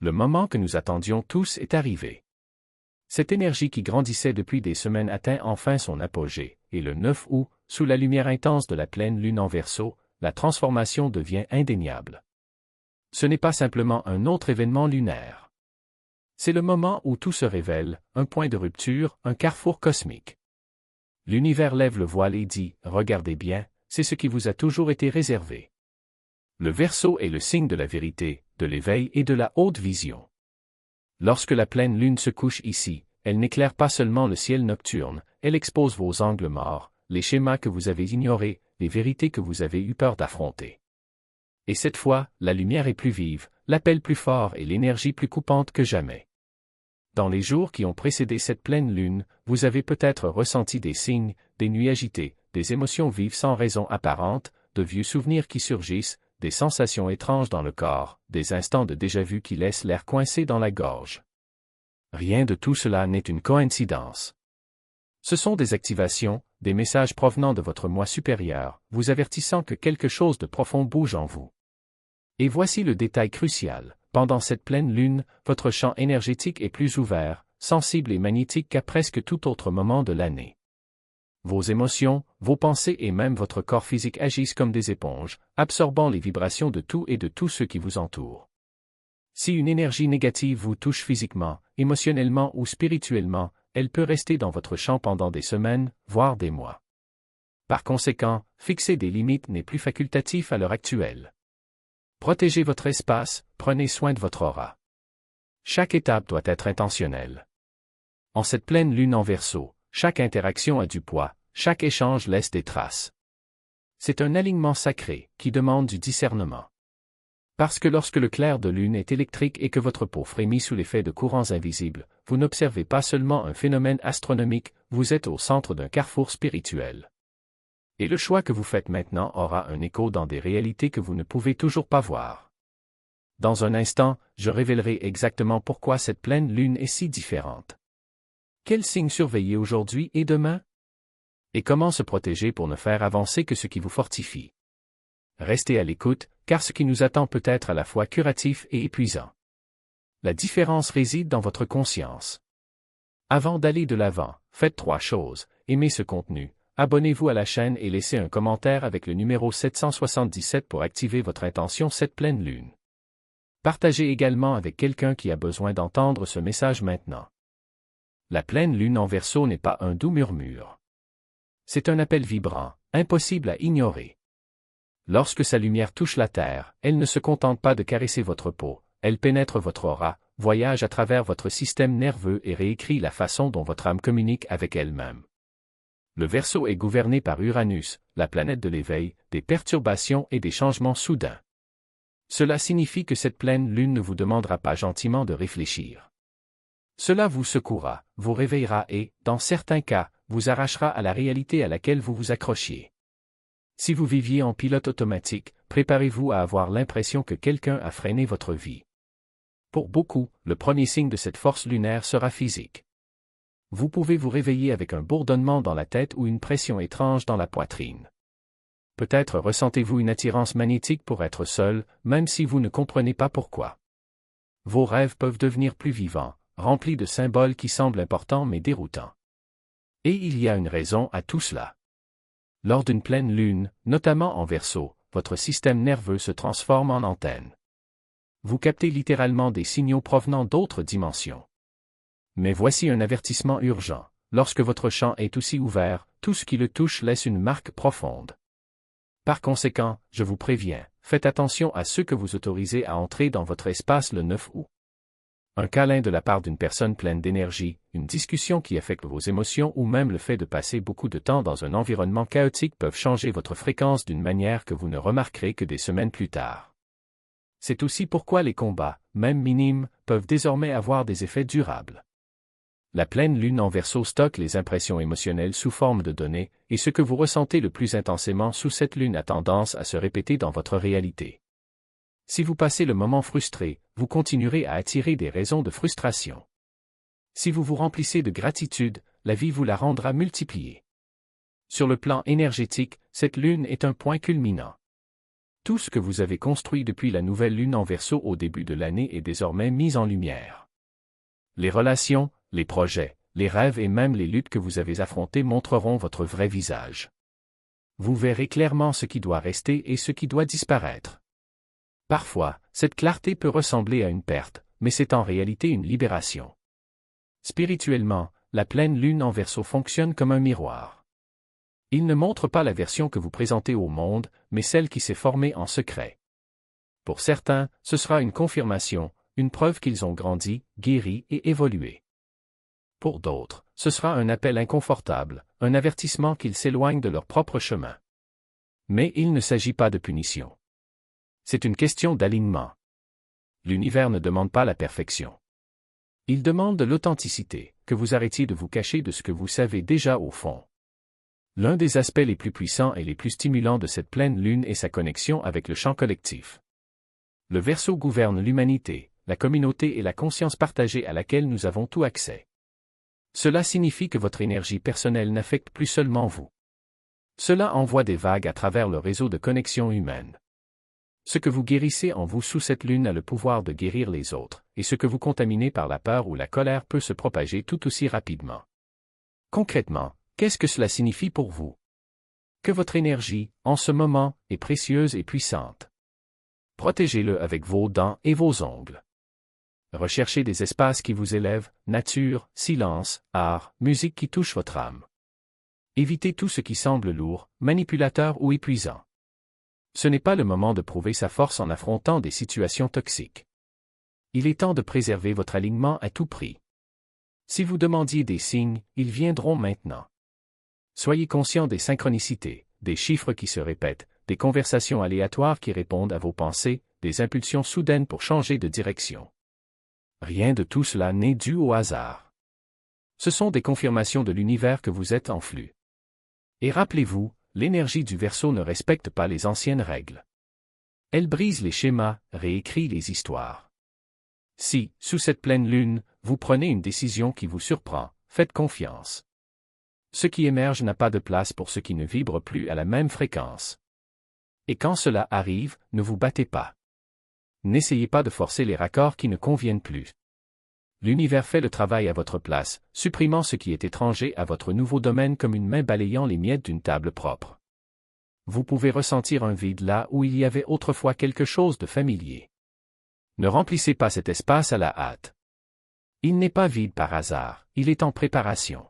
Le moment que nous attendions tous est arrivé. Cette énergie qui grandissait depuis des semaines atteint enfin son apogée, et le 9 août, sous la lumière intense de la pleine lune en Verseau, la transformation devient indéniable. Ce n'est pas simplement un autre événement lunaire. C'est le moment où tout se révèle, un point de rupture, un carrefour cosmique. L'univers lève le voile et dit « Regardez bien, c'est ce qui vous a toujours été réservé. » Le Verseau est le signe de la vérité, de l'éveil et de la haute vision. Lorsque la pleine lune se couche ici, elle n'éclaire pas seulement le ciel nocturne, elle expose vos angles morts, les schémas que vous avez ignorés, les vérités que vous avez eu peur d'affronter. Et cette fois, la lumière est plus vive, l'appel plus fort et l'énergie plus coupante que jamais. Dans les jours qui ont précédé cette pleine lune, vous avez peut-être ressenti des signes, des nuits agitées, des émotions vives sans raison apparente, de vieux souvenirs qui surgissent, des sensations étranges dans le corps, des instants de déjà-vu qui laissent l'air coincé dans la gorge. Rien de tout cela n'est une coïncidence. Ce sont des activations, des messages provenant de votre moi supérieur, vous avertissant que quelque chose de profond bouge en vous. Et voici le détail crucial. Pendant cette pleine lune, votre champ énergétique est plus ouvert, sensible et magnétique qu'à presque tout autre moment de l'année. Vos émotions, vos pensées et même votre corps physique agissent comme des éponges, absorbant les vibrations de tout et de tous ceux qui vous entourent. Si une énergie négative vous touche physiquement, émotionnellement ou spirituellement, elle peut rester dans votre champ pendant des semaines, voire des mois. Par conséquent, fixer des limites n'est plus facultatif à l'heure actuelle. Protégez votre espace, prenez soin de votre aura. Chaque étape doit être intentionnelle. En cette pleine lune en Verseau, chaque interaction a du poids, chaque échange laisse des traces. C'est un alignement sacré, qui demande du discernement. Parce que lorsque le clair de lune est électrique et que votre peau frémit sous l'effet de courants invisibles, vous n'observez pas seulement un phénomène astronomique, vous êtes au centre d'un carrefour spirituel. Et le choix que vous faites maintenant aura un écho dans des réalités que vous ne pouvez toujours pas voir. Dans un instant, je révélerai exactement pourquoi cette pleine lune est si différente. Quels signes surveiller aujourd'hui et demain? Et comment se protéger pour ne faire avancer que ce qui vous fortifie? Restez à l'écoute, car ce qui nous attend peut être à la fois curatif et épuisant. La différence réside dans votre conscience. Avant d'aller de l'avant, faites 3 choses. Aimez ce contenu, abonnez-vous à la chaîne et laissez un commentaire avec le numéro 777 pour activer votre intention cette pleine lune. Partagez également avec quelqu'un qui a besoin d'entendre ce message maintenant. La pleine lune en Verseau n'est pas un doux murmure. C'est un appel vibrant, impossible à ignorer. Lorsque sa lumière touche la Terre, elle ne se contente pas de caresser votre peau, elle pénètre votre aura, voyage à travers votre système nerveux et réécrit la façon dont votre âme communique avec elle-même. Le Verseau est gouverné par Uranus, la planète de l'éveil, des perturbations et des changements soudains. Cela signifie que cette pleine lune ne vous demandera pas gentiment de réfléchir. Cela vous secouera, vous réveillera et, dans certains cas, vous arrachera à la réalité à laquelle vous vous accrochiez. Si vous viviez en pilote automatique, préparez-vous à avoir l'impression que quelqu'un a freiné votre vie. Pour beaucoup, le premier signe de cette force lunaire sera physique. Vous pouvez vous réveiller avec un bourdonnement dans la tête ou une pression étrange dans la poitrine. Peut-être ressentez-vous une attirance magnétique pour être seul, même si vous ne comprenez pas pourquoi. Vos rêves peuvent devenir plus vivants, remplis de symboles qui semblent importants mais déroutants. Et il y a une raison à tout cela. Lors d'une pleine lune, notamment en Verseau, votre système nerveux se transforme en antenne. Vous captez littéralement des signaux provenant d'autres dimensions. Mais voici un avertissement urgent. Lorsque votre champ est aussi ouvert, tout ce qui le touche laisse une marque profonde. Par conséquent, je vous préviens, faites attention à ceux que vous autorisez à entrer dans votre espace le 9 août. Un câlin de la part d'une personne pleine d'énergie, une discussion qui affecte vos émotions ou même le fait de passer beaucoup de temps dans un environnement chaotique peuvent changer votre fréquence d'une manière que vous ne remarquerez que des semaines plus tard. C'est aussi pourquoi les combats, même minimes, peuvent désormais avoir des effets durables. La pleine lune en Verseau stocke les impressions émotionnelles sous forme de données, et ce que vous ressentez le plus intensément sous cette lune a tendance à se répéter dans votre réalité. Si vous passez le moment frustré, vous continuerez à attirer des raisons de frustration. Si vous vous remplissez de gratitude, la vie vous la rendra multipliée. Sur le plan énergétique, cette lune est un point culminant. Tout ce que vous avez construit depuis la nouvelle lune en Verseau au début de l'année est désormais mis en lumière. Les relations, les projets, les rêves et même les luttes que vous avez affrontées montreront votre vrai visage. Vous verrez clairement ce qui doit rester et ce qui doit disparaître. Parfois, cette clarté peut ressembler à une perte, mais c'est en réalité une libération. Spirituellement, la pleine lune en Verseau fonctionne comme un miroir. Il ne montre pas la version que vous présentez au monde, mais celle qui s'est formée en secret. Pour certains, ce sera une confirmation, une preuve qu'ils ont grandi, guéri et évolué. Pour d'autres, ce sera un appel inconfortable, un avertissement qu'ils s'éloignent de leur propre chemin. Mais il ne s'agit pas de punition. C'est une question d'alignement. L'univers ne demande pas la perfection. Il demande de l'authenticité, que vous arrêtiez de vous cacher de ce que vous savez déjà au fond. L'un des aspects les plus puissants et les plus stimulants de cette pleine lune est sa connexion avec le champ collectif. Le Verseau gouverne l'humanité, la communauté et la conscience partagée à laquelle nous avons tout accès. Cela signifie que votre énergie personnelle n'affecte plus seulement vous. Cela envoie des vagues à travers le réseau de connexion humaine. Ce que vous guérissez en vous sous cette lune a le pouvoir de guérir les autres, et ce que vous contaminez par la peur ou la colère peut se propager tout aussi rapidement. Concrètement, qu'est-ce que cela signifie pour vous? Que votre énergie, en ce moment, est précieuse et puissante. Protégez-le avec vos dents et vos ongles. Recherchez des espaces qui vous élèvent, nature, silence, art, musique qui touche votre âme. Évitez tout ce qui semble lourd, manipulateur ou épuisant. Ce n'est pas le moment de prouver sa force en affrontant des situations toxiques. Il est temps de préserver votre alignement à tout prix. Si vous demandiez des signes, ils viendront maintenant. Soyez conscient des synchronicités, des chiffres qui se répètent, des conversations aléatoires qui répondent à vos pensées, des impulsions soudaines pour changer de direction. Rien de tout cela n'est dû au hasard. Ce sont des confirmations de l'univers que vous êtes en flux. Et rappelez-vous, l'énergie du Verseau ne respecte pas les anciennes règles. Elle brise les schémas, réécrit les histoires. Si, sous cette pleine lune, vous prenez une décision qui vous surprend, faites confiance. Ce qui émerge n'a pas de place pour ce qui ne vibre plus à la même fréquence. Et quand cela arrive, ne vous battez pas. N'essayez pas de forcer les raccords qui ne conviennent plus. L'univers fait le travail à votre place, supprimant ce qui est étranger à votre nouveau domaine comme une main balayant les miettes d'une table propre. Vous pouvez ressentir un vide là où il y avait autrefois quelque chose de familier. Ne remplissez pas cet espace à la hâte. Il n'est pas vide par hasard, il est en préparation.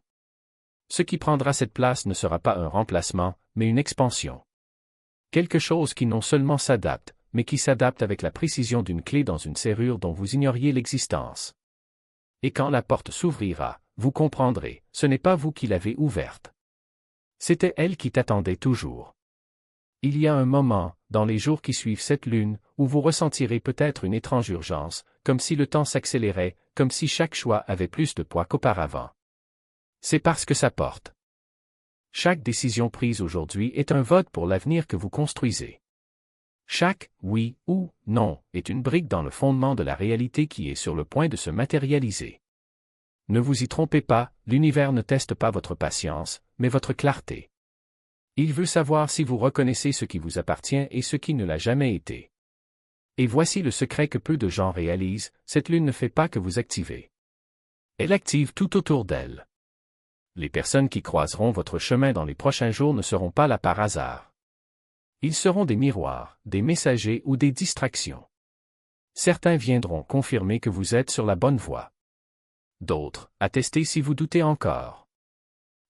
Ce qui prendra cette place ne sera pas un remplacement, mais une expansion. Quelque chose qui non seulement s'adapte, mais qui s'adapte avec la précision d'une clé dans une serrure dont vous ignoriez l'existence. Et quand la porte s'ouvrira, vous comprendrez, ce n'est pas vous qui l'avez ouverte. C'était elle qui t'attendait toujours. Il y a un moment, dans les jours qui suivent cette lune, où vous ressentirez peut-être une étrange urgence, comme si le temps s'accélérait, comme si chaque choix avait plus de poids qu'auparavant. C'est parce que ça porte. Chaque décision prise aujourd'hui est un vote pour l'avenir que vous construisez. Chaque « oui » ou « non » est une brique dans le fondement de la réalité qui est sur le point de se matérialiser. Ne vous y trompez pas, l'univers ne teste pas votre patience, mais votre clarté. Il veut savoir si vous reconnaissez ce qui vous appartient et ce qui ne l'a jamais été. Et voici le secret que peu de gens réalisent, cette lune ne fait pas que vous activez. Elle active tout autour d'elle. Les personnes qui croiseront votre chemin dans les prochains jours ne seront pas là par hasard. Ils seront des miroirs, des messagers ou des distractions. Certains viendront confirmer que vous êtes sur la bonne voie. D'autres, attester si vous doutez encore.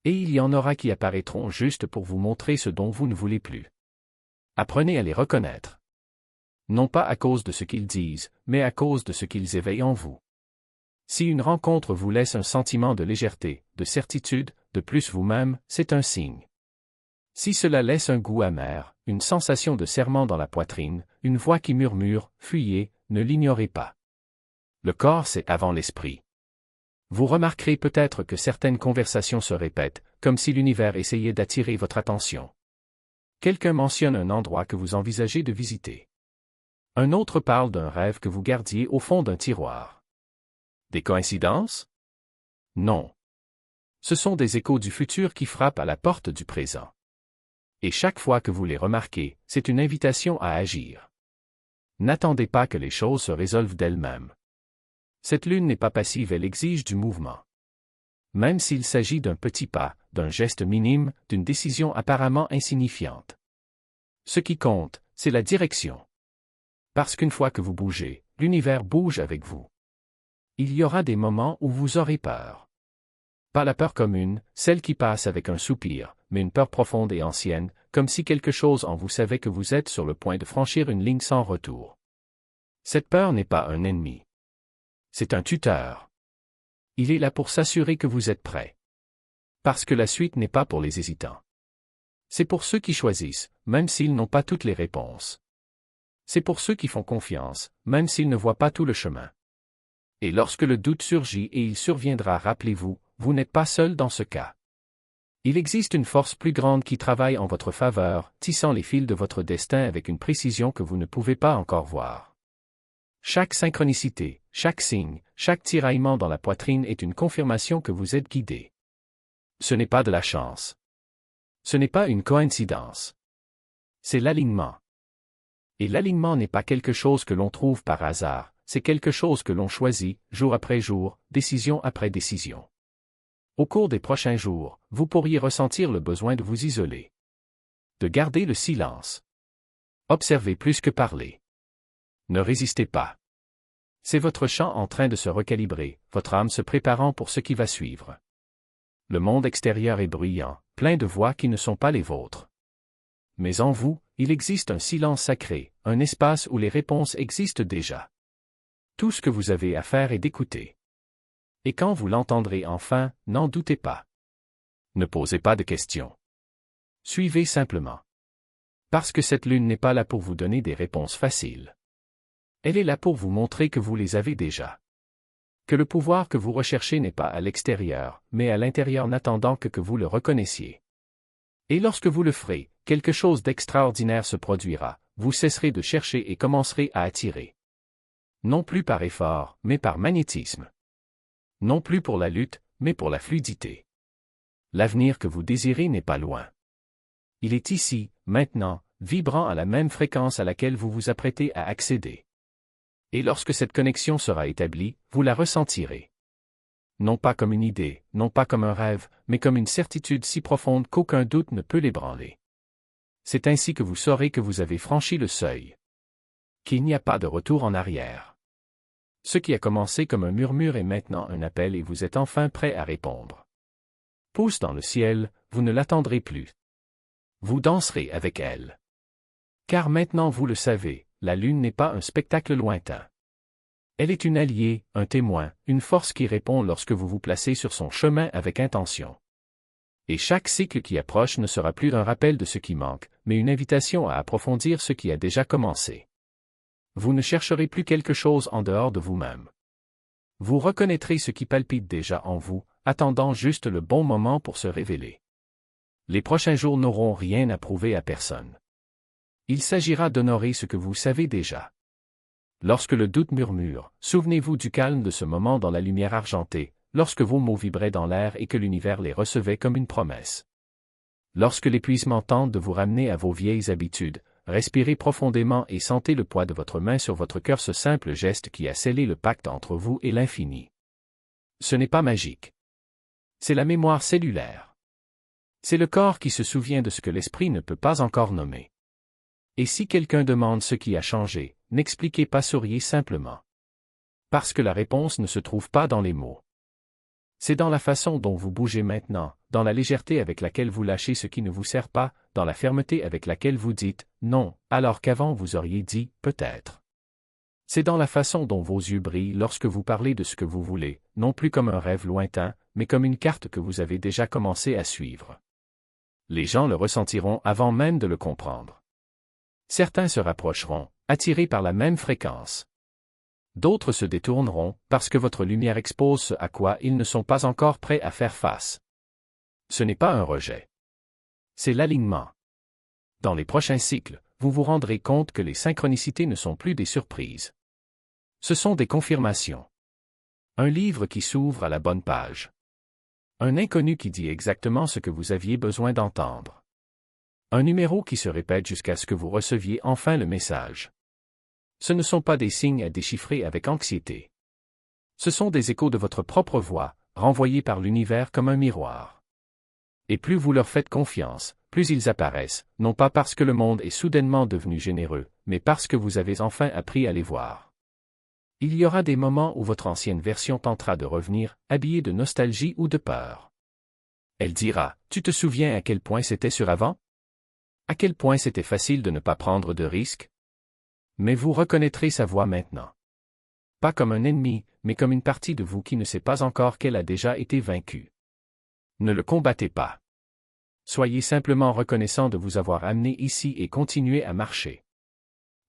Et il y en aura qui apparaîtront juste pour vous montrer ce dont vous ne voulez plus. Apprenez à les reconnaître. Non pas à cause de ce qu'ils disent, mais à cause de ce qu'ils éveillent en vous. Si une rencontre vous laisse un sentiment de légèreté, de certitude, de plus vous-même, c'est un signe. Si cela laisse un goût amer, une sensation de serrement dans la poitrine, une voix qui murmure, fuyez, ne l'ignorez pas. Le corps c'est avant l'esprit. Vous remarquerez peut-être que certaines conversations se répètent, comme si l'univers essayait d'attirer votre attention. Quelqu'un mentionne un endroit que vous envisagez de visiter. Un autre parle d'un rêve que vous gardiez au fond d'un tiroir. Des coïncidences? Non. Ce sont des échos du futur qui frappent à la porte du présent. Et chaque fois que vous les remarquez, c'est une invitation à agir. N'attendez pas que les choses se résolvent d'elles-mêmes. Cette lune n'est pas passive, elle exige du mouvement. Même s'il s'agit d'un petit pas, d'un geste minime, d'une décision apparemment insignifiante. Ce qui compte, c'est la direction. Parce qu'une fois que vous bougez, l'univers bouge avec vous. Il y aura des moments où vous aurez peur. Pas la peur commune, celle qui passe avec un soupir, mais une peur profonde et ancienne, comme si quelque chose en vous savait que vous êtes sur le point de franchir une ligne sans retour. Cette peur n'est pas un ennemi. C'est un tuteur. Il est là pour s'assurer que vous êtes prêt. Parce que la suite n'est pas pour les hésitants. C'est pour ceux qui choisissent, même s'ils n'ont pas toutes les réponses. C'est pour ceux qui font confiance, même s'ils ne voient pas tout le chemin. Et lorsque le doute surgit et il surviendra, rappelez-vous, vous n'êtes pas seul dans ce cas. Il existe une force plus grande qui travaille en votre faveur, tissant les fils de votre destin avec une précision que vous ne pouvez pas encore voir. Chaque synchronicité, chaque signe, chaque tiraillement dans la poitrine est une confirmation que vous êtes guidé. Ce n'est pas de la chance. Ce n'est pas une coïncidence. C'est l'alignement. Et l'alignement n'est pas quelque chose que l'on trouve par hasard, c'est quelque chose que l'on choisit, jour après jour, décision après décision. Au cours des prochains jours, vous pourriez ressentir le besoin de vous isoler. De garder le silence. Observez plus que parler. Ne résistez pas. C'est votre champ en train de se recalibrer, votre âme se préparant pour ce qui va suivre. Le monde extérieur est bruyant, plein de voix qui ne sont pas les vôtres. Mais en vous, il existe un silence sacré, un espace où les réponses existent déjà. Tout ce que vous avez à faire est d'écouter. Et quand vous l'entendrez enfin, n'en doutez pas. Ne posez pas de questions. Suivez simplement. Parce que cette lune n'est pas là pour vous donner des réponses faciles. Elle est là pour vous montrer que vous les avez déjà. Que le pouvoir que vous recherchez n'est pas à l'extérieur, mais à l'intérieur n'attendant que vous le reconnaissiez. Et lorsque vous le ferez, quelque chose d'extraordinaire se produira, vous cesserez de chercher et commencerez à attirer. Non plus par effort, mais par magnétisme. Non plus pour la lutte, mais pour la fluidité. L'avenir que vous désirez n'est pas loin. Il est ici, maintenant, vibrant à la même fréquence à laquelle vous vous apprêtez à accéder. Et lorsque cette connexion sera établie, vous la ressentirez. Non pas comme une idée, non pas comme un rêve, mais comme une certitude si profonde qu'aucun doute ne peut l'ébranler. C'est ainsi que vous saurez que vous avez franchi le seuil. Qu'il n'y a pas de retour en arrière. Ce qui a commencé comme un murmure est maintenant un appel et vous êtes enfin prêt à répondre. Pousse dans le ciel, vous ne l'attendrez plus. Vous danserez avec elle. Car maintenant vous le savez, la lune n'est pas un spectacle lointain. Elle est une alliée, un témoin, une force qui répond lorsque vous vous placez sur son chemin avec intention. Et chaque cycle qui approche ne sera plus un rappel de ce qui manque, mais une invitation à approfondir ce qui a déjà commencé. Vous ne chercherez plus quelque chose en dehors de vous-même. Vous reconnaîtrez ce qui palpite déjà en vous, attendant juste le bon moment pour se révéler. Les prochains jours n'auront rien à prouver à personne. Il s'agira d'honorer ce que vous savez déjà. Lorsque le doute murmure, souvenez-vous du calme de ce moment dans la lumière argentée, lorsque vos mots vibraient dans l'air et que l'univers les recevait comme une promesse. Lorsque l'épuisement tente de vous ramener à vos vieilles habitudes, respirez profondément et sentez le poids de votre main sur votre cœur, ce simple geste qui a scellé le pacte entre vous et l'infini. Ce n'est pas magique. C'est la mémoire cellulaire. C'est le corps qui se souvient de ce que l'esprit ne peut pas encore nommer. Et si quelqu'un demande ce qui a changé, n'expliquez pas, souriez simplement. Parce que la réponse ne se trouve pas dans les mots. C'est dans la façon dont vous bougez maintenant, dans la légèreté avec laquelle vous lâchez ce qui ne vous sert pas, dans la fermeté avec laquelle vous dites « non », alors qu'avant vous auriez dit « peut-être ». C'est dans la façon dont vos yeux brillent lorsque vous parlez de ce que vous voulez, non plus comme un rêve lointain, mais comme une carte que vous avez déjà commencé à suivre. Les gens le ressentiront avant même de le comprendre. Certains se rapprocheront, attirés par la même fréquence. D'autres se détourneront, parce que votre lumière expose ce à quoi ils ne sont pas encore prêts à faire face. Ce n'est pas un rejet. C'est l'alignement. Dans les prochains cycles, vous vous rendrez compte que les synchronicités ne sont plus des surprises. Ce sont des confirmations. Un livre qui s'ouvre à la bonne page. Un inconnu qui dit exactement ce que vous aviez besoin d'entendre. Un numéro qui se répète jusqu'à ce que vous receviez enfin le message. Ce ne sont pas des signes à déchiffrer avec anxiété. Ce sont des échos de votre propre voix, renvoyés par l'univers comme un miroir. Et plus vous leur faites confiance, plus ils apparaissent, non pas parce que le monde est soudainement devenu généreux, mais parce que vous avez enfin appris à les voir. Il y aura des moments où votre ancienne version tentera de revenir, habillée de nostalgie ou de peur. Elle dira, « Tu te souviens à quel point c'était sur avant? À quel point c'était facile de ne pas prendre de risques? » Mais vous reconnaîtrez sa voix maintenant. Pas comme un ennemi, mais comme une partie de vous qui ne sait pas encore qu'elle a déjà été vaincue. Ne le combattez pas. Soyez simplement reconnaissant de vous avoir amené ici et continuez à marcher.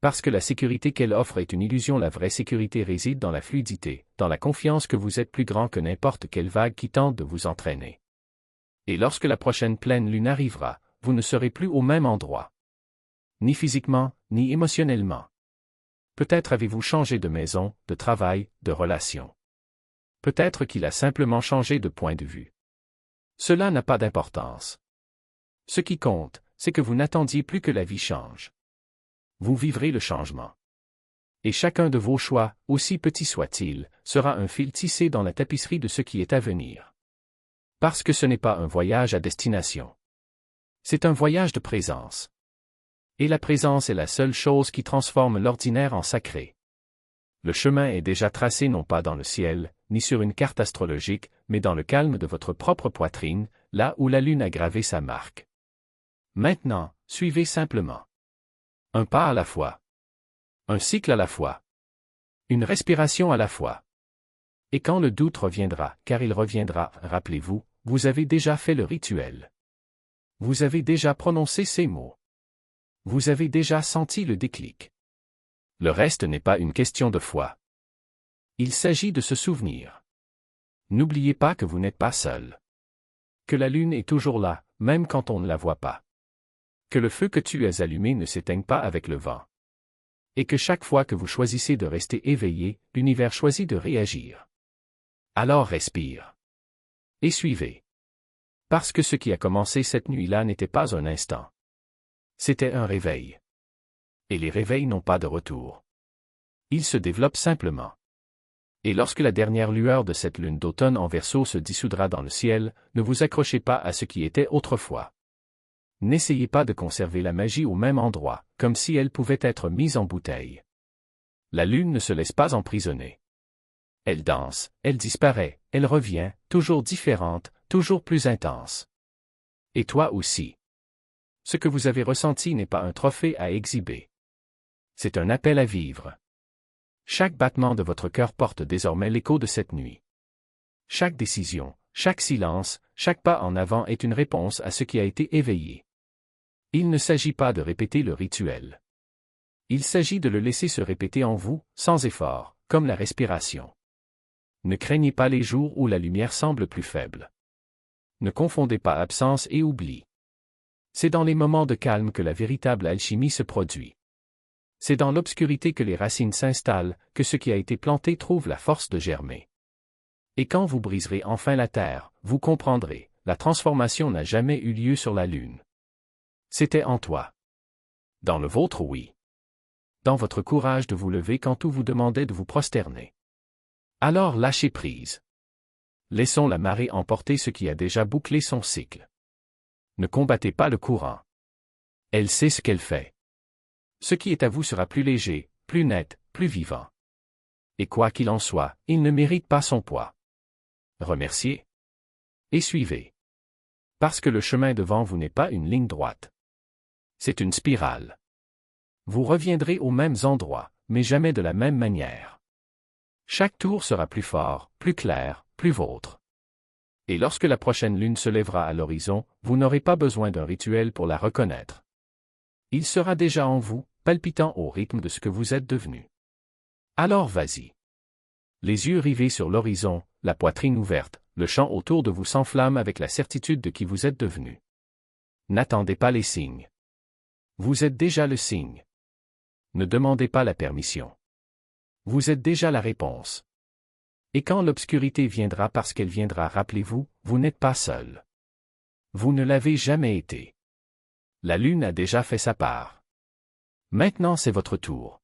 Parce que la sécurité qu'elle offre est une illusion, la vraie sécurité réside dans la fluidité, dans la confiance que vous êtes plus grand que n'importe quelle vague qui tente de vous entraîner. Et lorsque la prochaine pleine lune arrivera, vous ne serez plus au même endroit. Ni physiquement, ni émotionnellement. Peut-être avez-vous changé de maison, de travail, de relation. Peut-être qu'il a simplement changé de point de vue. Cela n'a pas d'importance. Ce qui compte, c'est que vous n'attendiez plus que la vie change. Vous vivrez le changement. Et chacun de vos choix, aussi petit soit-il, sera un fil tissé dans la tapisserie de ce qui est à venir. Parce que ce n'est pas un voyage à destination. C'est un voyage de présence. Et la présence est la seule chose qui transforme l'ordinaire en sacré. Le chemin est déjà tracé non pas dans le ciel, ni sur une carte astrologique, mais dans le calme de votre propre poitrine, là où la lune a gravé sa marque. Maintenant, suivez simplement. Un pas à la fois. Un cycle à la fois. Une respiration à la fois. Et quand le doute reviendra, car il reviendra, rappelez-vous, vous avez déjà fait le rituel. Vous avez déjà prononcé ces mots. Vous avez déjà senti le déclic. Le reste n'est pas une question de foi. Il s'agit de se souvenir. N'oubliez pas que vous n'êtes pas seul. Que la lune est toujours là, même quand on ne la voit pas. Que le feu que tu as allumé ne s'éteigne pas avec le vent. Et que chaque fois que vous choisissez de rester éveillé, l'univers choisit de réagir. Alors respire. Et suivez. Parce que ce qui a commencé cette nuit-là n'était pas un instant. C'était un réveil. Et les réveils n'ont pas de retour. Ils se développent simplement. Et lorsque la dernière lueur de cette lune d'automne en Verseau se dissoudra dans le ciel, ne vous accrochez pas à ce qui était autrefois. N'essayez pas de conserver la magie au même endroit, comme si elle pouvait être mise en bouteille. La lune ne se laisse pas emprisonner. Elle danse, elle disparaît, elle revient, toujours différente, toujours plus intense. Et toi aussi. Ce que vous avez ressenti n'est pas un trophée à exhiber. C'est un appel à vivre. Chaque battement de votre cœur porte désormais l'écho de cette nuit. Chaque décision, chaque silence, chaque pas en avant est une réponse à ce qui a été éveillé. Il ne s'agit pas de répéter le rituel. Il s'agit de le laisser se répéter en vous, sans effort, comme la respiration. Ne craignez pas les jours où la lumière semble plus faible. Ne confondez pas absence et oubli. C'est dans les moments de calme que la véritable alchimie se produit. C'est dans l'obscurité que les racines s'installent, que ce qui a été planté trouve la force de germer. Et quand vous briserez enfin la terre, vous comprendrez, la transformation n'a jamais eu lieu sur la lune. C'était en toi. Dans le vôtre, oui. Dans votre courage de vous lever quand tout vous demandait de vous prosterner. Alors lâchez prise. Laissons la marée emporter ce qui a déjà bouclé son cycle. Ne combattez pas le courant. Elle sait ce qu'elle fait. Ce qui est à vous sera plus léger, plus net, plus vivant. Et quoi qu'il en soit, il ne mérite pas son poids. Remerciez. Et suivez. Parce que le chemin devant vous n'est pas une ligne droite. C'est une spirale. Vous reviendrez aux mêmes endroits, mais jamais de la même manière. Chaque tour sera plus fort, plus clair, plus vôtre. Et lorsque la prochaine lune se lèvera à l'horizon, vous n'aurez pas besoin d'un rituel pour la reconnaître. Il sera déjà en vous, palpitant au rythme de ce que vous êtes devenu. Alors vas-y. Les yeux rivés sur l'horizon, la poitrine ouverte, le champ autour de vous s'enflamme avec la certitude de qui vous êtes devenu. N'attendez pas les signes. Vous êtes déjà le signe. Ne demandez pas la permission. Vous êtes déjà la réponse. Et quand l'obscurité viendra parce qu'elle viendra, rappelez-vous, vous n'êtes pas seul. Vous ne l'avez jamais été. La Lune a déjà fait sa part. Maintenant c'est votre tour.